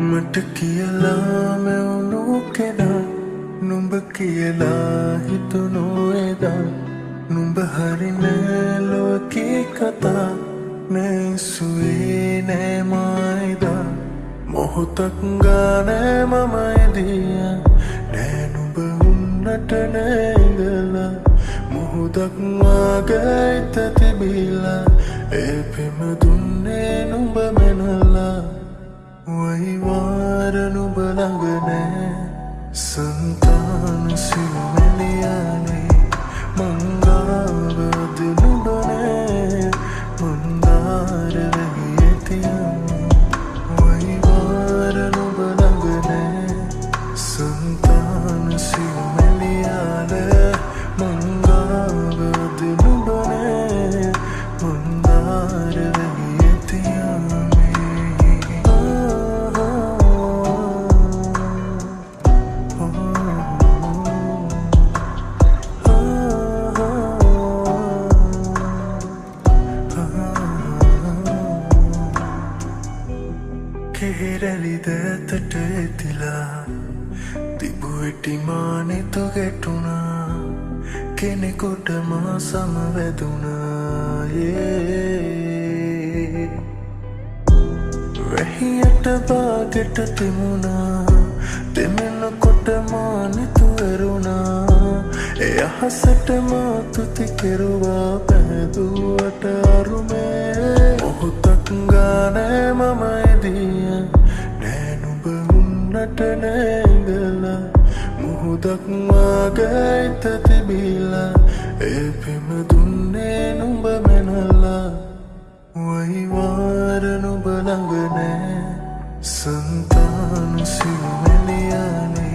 මට කියලා මෙවුණු කෙනා නුඹ කියලා හිතුණු එදා නුඹ හරි නෑ ලෝකේ කතා නැසුවේ නෑ මායිදා මොහොතක් ගානේ මම එදියා නෑ නුඹ උන්නට නෑගලා මොහොතක් වාගේ හිත තිබිලා ඒ පෙම දුන්නේ නුඹ මැනලා වයිවාර නුඹ ළඟ නෑ संतान सिमलियाने मंगावद नुबने मंदार रहियतियां वहीवार नुबलंगने संतान सिमलियाने मंगावद नुबने मंदार रहियतियां කෙහෙරැලිදෑතට ඇතිලා තිබුවෙටි මානෙතු ගැටුණා කෙනෙකුට මා සමවැදුණා වැහියට බාගෙට තිමුණා දෙමෙනකොට මානෙතු ඇරුණා එය අහසට මා තුති කෙරුවා පැහැදුවට අරුමේ මොහොතක් ගානේ මම එදියා නෑ නුඹ උන්නට නෑගලා මුහුදක් වාගේ හිත තිබිලා ඒ පෙම දුන්නේ නුඹ මැනලා වයිවාර නුඹ ළඟ නෑ संतान सिमलियाने